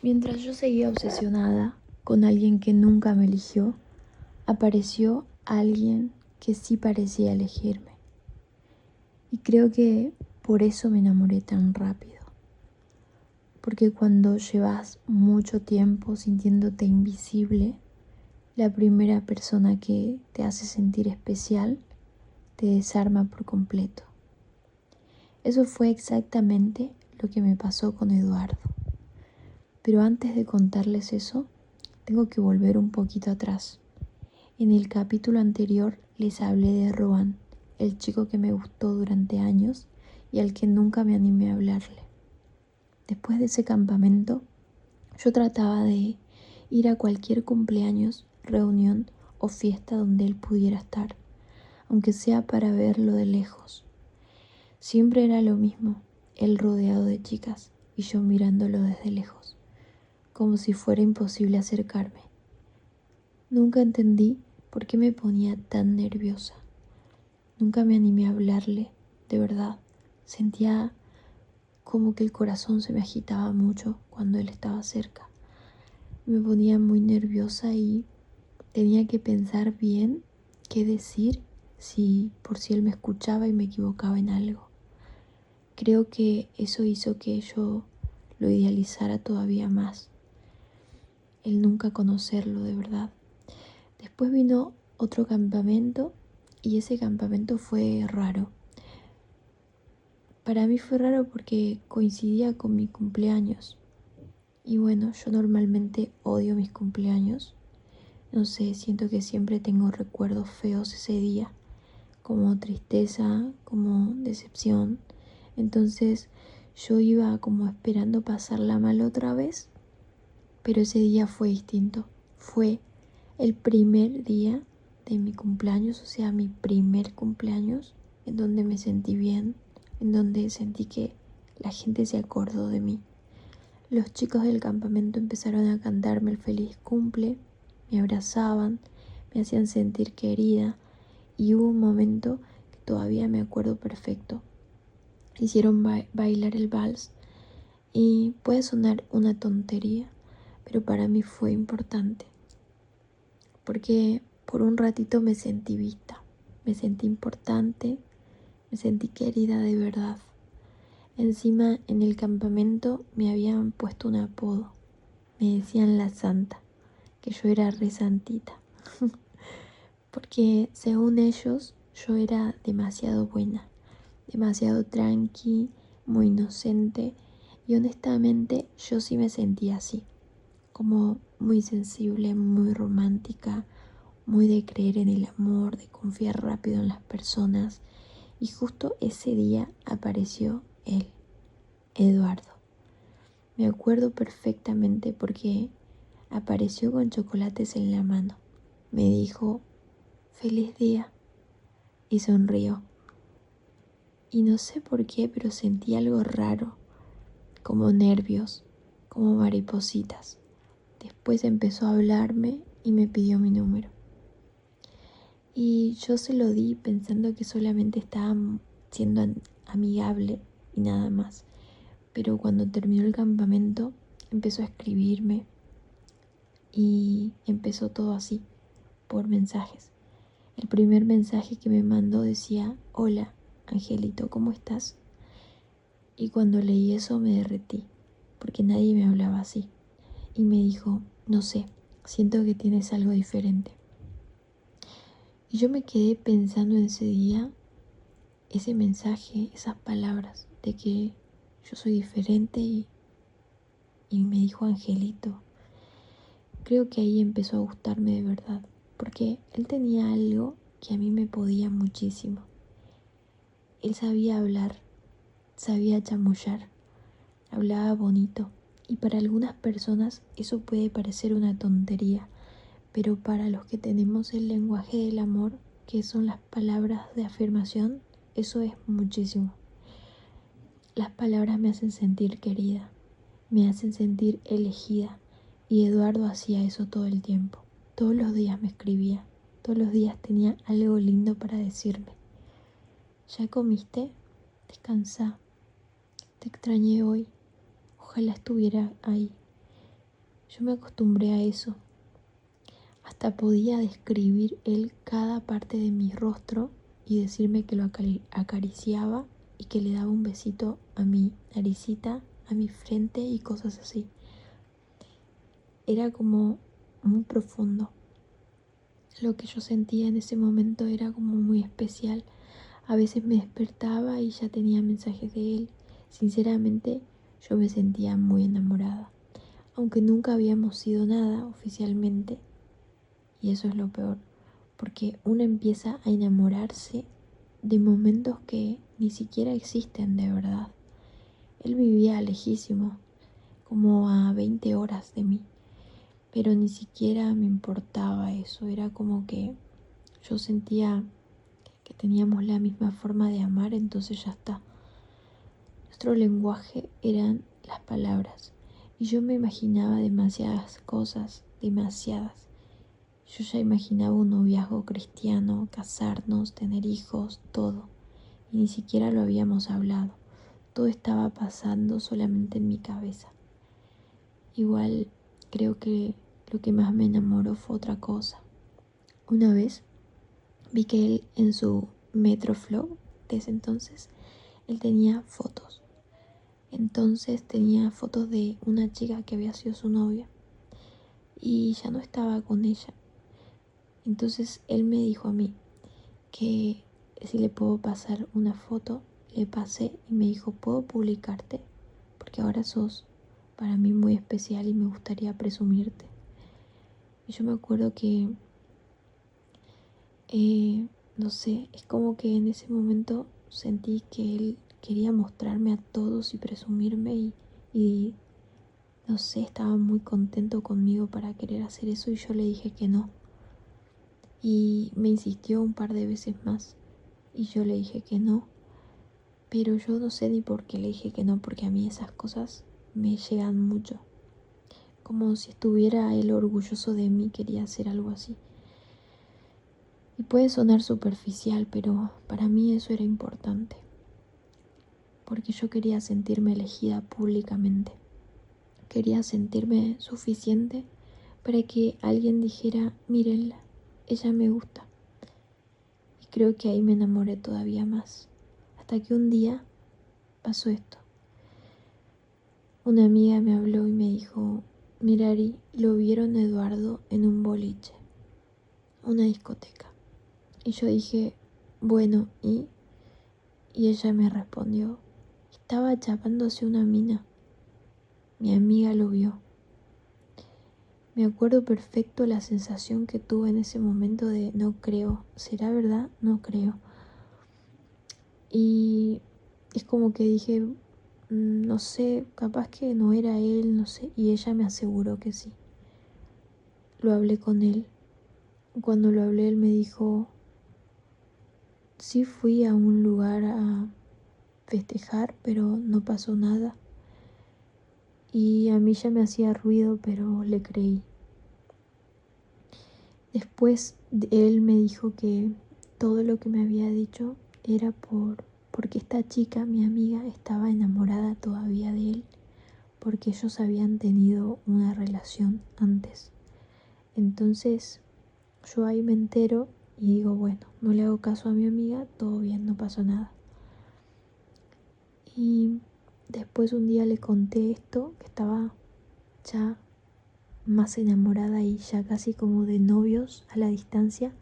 Mientras yo seguía obsesionada con alguien que nunca me eligió, apareció alguien que sí parecía elegirme. Y creo que por eso me enamoré tan rápido. Porque cuando llevas mucho tiempo sintiéndote invisible, la primera persona que te hace sentir especial te desarma por completo. Eso fue exactamente lo que me pasó con Eduardo. Pero antes de contarles eso, tengo que volver un poquito atrás. En el capítulo anterior les hablé de Roan, el chico que me gustó durante años y al que nunca me animé a hablarle. Después de ese campamento, yo trataba de ir a cualquier cumpleaños, reunión o fiesta donde él pudiera estar, aunque sea para verlo de lejos. Siempre era lo mismo, él rodeado de chicas y yo mirándolo desde lejos, como si fuera imposible acercarme. Nunca entendí por qué me ponía tan nerviosa. Nunca me animé a hablarle, de verdad. Sentía como que el corazón se me agitaba mucho cuando él estaba cerca. Me ponía muy nerviosa y tenía que pensar bien qué decir por si él me escuchaba y me equivocaba en algo. Creo que eso hizo que yo lo idealizara todavía más, el nunca conocerlo de verdad. Después vino otro campamento y ese campamento fue raro. Para mí fue raro porque coincidía con mi cumpleaños. Y bueno, yo normalmente odio mis cumpleaños. No sé, siento que siempre tengo recuerdos feos ese día, como tristeza, como decepción. Entonces yo iba como esperando pasarla mal otra vez, pero ese día fue distinto. Fue el primer día de mi cumpleaños, o sea, mi primer cumpleaños, en donde me sentí bien, en donde sentí que la gente se acordó de mí. Los chicos del campamento empezaron a cantarme el feliz cumple, me abrazaban, me hacían sentir querida y hubo un momento que todavía me acuerdo perfecto. Hicieron bailar el vals y puede sonar una tontería, pero para mí fue importante porque por un ratito me sentí vista, me sentí importante, me sentí querida de verdad. Encima en el campamento me habían puesto un apodo, me decían la santa, que yo era re santita, porque según ellos yo era demasiado buena, demasiado tranqui, muy inocente y honestamente yo sí me sentía así, como muy sensible, muy romántica, muy de creer en el amor, de confiar rápido en las personas. Y justo ese día apareció él, Eduardo. Me acuerdo perfectamente porque apareció con chocolates en la mano. Me dijo, feliz día, y sonrió. Y no sé por qué, pero sentí algo raro, como nervios, como maripositas. Después empezó a hablarme y me pidió mi número. Y yo se lo di pensando que solamente estaba siendo amigable y nada más. Pero cuando terminó el campamento empezó a escribirme y empezó todo así, por mensajes. El primer mensaje que me mandó decía, hola, Angelito, ¿cómo estás? Y cuando leí eso me derretí, porque nadie me hablaba así. Y me dijo, no sé, siento que tienes algo diferente. Y yo me quedé pensando en ese día, ese mensaje, esas palabras de que yo soy diferente y me dijo Angelito. Creo que ahí empezó a gustarme de verdad, porque él tenía algo que a mí me podía muchísimo. Él sabía hablar, sabía chamullar, hablaba bonito y para algunas personas eso puede parecer una tontería, pero para los que tenemos el lenguaje del amor, que son las palabras de afirmación, eso es muchísimo. Las palabras me hacen sentir querida, me hacen sentir elegida y Eduardo hacía eso todo el tiempo. Todos los días me escribía, todos los días tenía algo lindo para decirme. ¿Ya comiste? Descansa. Te extrañé hoy. Ojalá estuviera ahí. Yo me acostumbré a eso. Hasta podía describir él cada parte de mi rostro y decirme que lo acariciaba y que le daba un besito a mi naricita, a mi frente y cosas así. Era como muy profundo. Lo que yo sentía en ese momento era como muy especial. A veces me despertaba y ya tenía mensajes de él. Sinceramente, yo me sentía muy enamorada. Aunque nunca habíamos sido nada oficialmente. Y eso es lo peor. Porque uno empieza a enamorarse de momentos que ni siquiera existen de verdad. Él vivía lejísimo, como a 20 horas de mí. Pero ni siquiera me importaba eso. Era como que yo sentía que teníamos la misma forma de amar, entonces ya está. Nuestro lenguaje eran las palabras y yo me imaginaba demasiadas cosas, demasiadas. Yo ya imaginaba un noviazgo cristiano, casarnos, tener hijos, todo. Y ni siquiera lo habíamos hablado. Todo estaba pasando solamente en mi cabeza. Igual creo que lo que más me enamoró fue otra cosa. Una vez vi que él en su Metroflow de ese entonces, él tenía fotos. Entonces tenía fotos de una chica que había sido su novia y ya no estaba con ella. Entonces él me dijo a mí que si le puedo pasar una foto. Le pasé y me dijo, ¿puedo publicarte? Porque ahora sos para mí muy especial y me gustaría presumirte. Y yo me acuerdo que, no sé, es como que en ese momento sentí que él quería mostrarme a todos y presumirme y no sé, estaba muy contento conmigo para querer hacer eso y yo le dije que no. Y me insistió un par de veces más y yo le dije que no. Pero yo no sé ni por qué le dije que no, porque a mí esas cosas me llegan mucho. Como si estuviera él orgulloso de mí, quería hacer algo así. Y puede sonar superficial, pero para mí eso era importante. Porque yo quería sentirme elegida públicamente. Quería sentirme suficiente para que alguien dijera, mírenla, ella me gusta. Y creo que ahí me enamoré todavía más. Hasta que un día pasó esto. Una amiga me habló y me dijo, mira Ari, lo vieron a Eduardo en un boliche, una discoteca. Y yo dije, bueno, y ella me respondió, estaba chapándose una mina. Mi amiga lo vio. Me acuerdo perfecto la sensación que tuve en ese momento de no creo, ¿será verdad? No creo. Y es como que dije, no sé, capaz que no era él, no sé, y ella me aseguró que sí. Lo hablé con él. Cuando lo hablé, él me dijo, sí fui a un lugar a festejar, pero no pasó nada. Y a mí ya me hacía ruido, pero le creí. Después él me dijo que todo lo que me había dicho era porque esta chica, mi amiga, estaba enamorada todavía de él, porque ellos habían tenido una relación antes. Entonces yo ahí me entero y digo, bueno, no le hago caso a mi amiga, todo bien, no pasó nada. Y después un día le conté esto, que estaba ya más enamorada y ya casi como de novios a la distancia,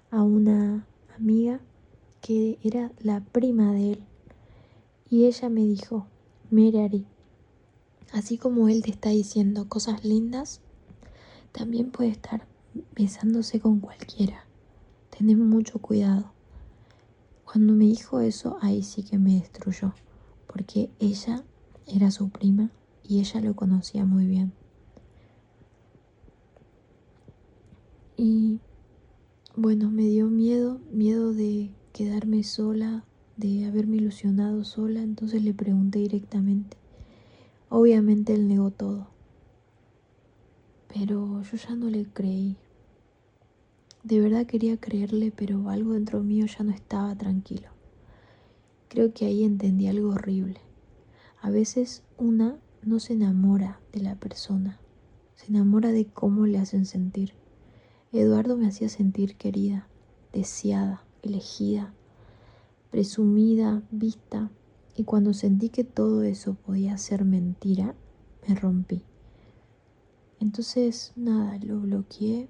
a una amiga que era la prima de él. Y ella me dijo, mira Ari, así como él te está diciendo cosas lindas, también puede estar besándose con cualquiera. Ten mucho cuidado. Cuando me dijo eso, ahí sí que me destruyó, porque ella era su prima y ella lo conocía muy bien. Y bueno, me dio miedo de quedarme sola, de haberme ilusionado sola, entonces le pregunté directamente. Obviamente él negó todo, pero yo ya no le creí. De verdad quería creerle, pero algo dentro mío ya no estaba tranquilo. Creo que ahí entendí algo horrible. A veces una no se enamora de la persona, se enamora de cómo le hacen sentir. Eduardo me hacía sentir querida, deseada, elegida, presumida, vista, y cuando sentí que todo eso podía ser mentira, me rompí. Entonces, nada, lo bloqueé,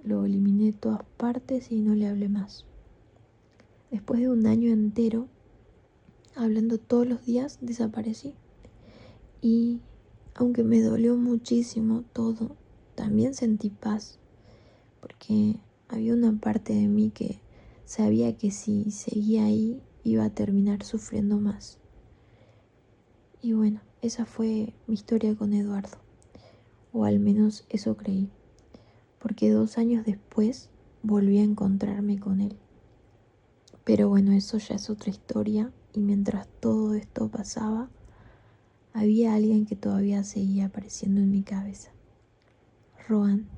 lo eliminé de todas partes y no le hablé más. Después de un año entero, hablando todos los días, desaparecí. Y aunque me dolió muchísimo todo, también sentí paz, porque había una parte de mí que sabía que si seguía ahí iba a terminar sufriendo más. Y bueno, esa fue mi historia con Eduardo, o al menos eso creí, porque 2 años después volví a encontrarme con él. Pero bueno, eso ya es otra historia, y mientras todo esto pasaba, había alguien que todavía seguía apareciendo en mi cabeza. Rohan.